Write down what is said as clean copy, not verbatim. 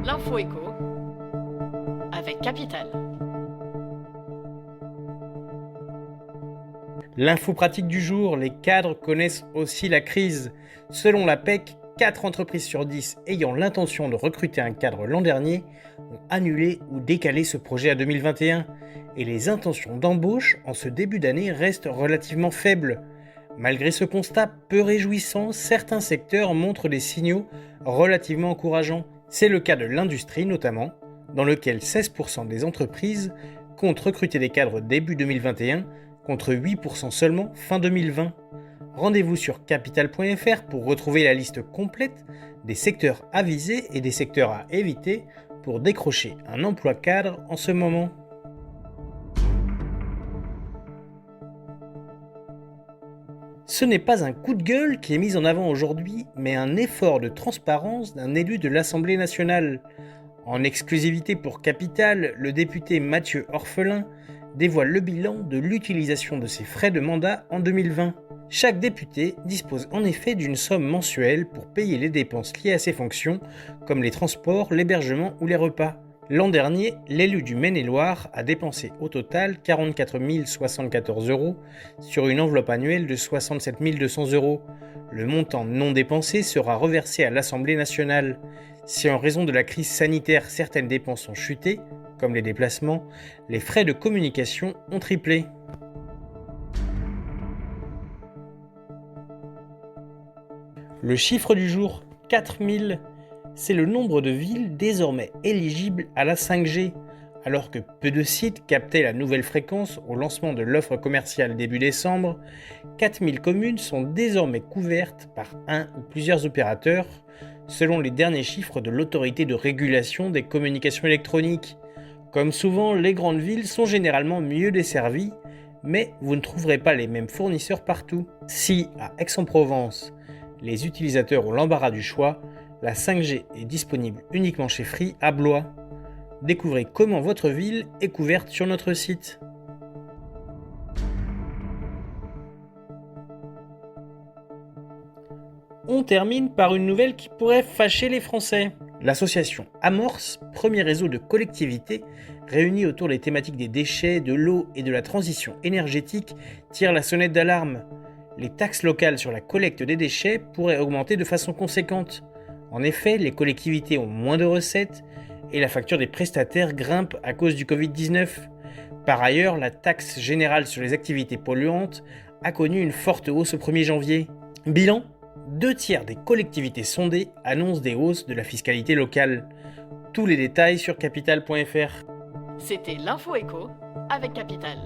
L'info éco avec Capital. L'info pratique du jour, les cadres connaissent aussi la crise. Selon la PEC, 4 entreprises sur 10 ayant l'intention de recruter un cadre l'an dernier ont annulé ou décalé ce projet à 2021 et les intentions d'embauche en ce début d'année restent relativement faibles. Malgré ce constat peu réjouissant, certains secteurs montrent des signaux relativement encourageants. C'est le cas de l'industrie notamment, dans lequel 16% des entreprises comptent recruter des cadres début 2021 contre 8% seulement fin 2020. Rendez-vous sur capital.fr pour retrouver la liste complète des secteurs à viser et des secteurs à éviter pour décrocher un emploi cadre en ce moment. Ce n'est pas un coup de gueule qui est mis en avant aujourd'hui, mais un effort de transparence d'un élu de l'Assemblée nationale. En exclusivité pour Capital, le député Mathieu Orphelin dévoile le bilan de l'utilisation de ses frais de mandat en 2020. Chaque député dispose en effet d'une somme mensuelle pour payer les dépenses liées à ses fonctions, comme les transports, l'hébergement ou les repas. L'an dernier, l'élu du Maine-et-Loire a dépensé au total 44 074 € sur une enveloppe annuelle de 67 200 €. Le montant non dépensé sera reversé à l'Assemblée nationale. Si en raison de la crise sanitaire certaines dépenses ont chuté, comme les déplacements, les frais de communication ont triplé. Le chiffre du jour, 4000, c'est le nombre de villes désormais éligibles à la 5G. Alors que peu de sites captaient la nouvelle fréquence au lancement de l'offre commerciale début décembre, 4000 communes sont désormais couvertes par un ou plusieurs opérateurs, selon les derniers chiffres de l'autorité de régulation des communications électroniques. Comme souvent, les grandes villes sont généralement mieux desservies, mais vous ne trouverez pas les mêmes fournisseurs partout. Si, à Aix-en-Provence, les utilisateurs ont l'embarras du choix, la 5G est disponible uniquement chez Free à Blois. Découvrez comment votre ville est couverte sur notre site. On termine par une nouvelle qui pourrait fâcher les Français. L'association Amorce, premier réseau de collectivités réunis autour des thématiques des déchets, de l'eau et de la transition énergétique, tire la sonnette d'alarme. Les taxes locales sur la collecte des déchets pourraient augmenter de façon conséquente. En effet, les collectivités ont moins de recettes et la facture des prestataires grimpe à cause du Covid-19. Par ailleurs, la taxe générale sur les activités polluantes a connu une forte hausse au 1er janvier. Bilan : 2/3 des collectivités sondées annoncent des hausses de la fiscalité locale. Tous les détails sur capital.fr. C'était l'info éco avec Capital.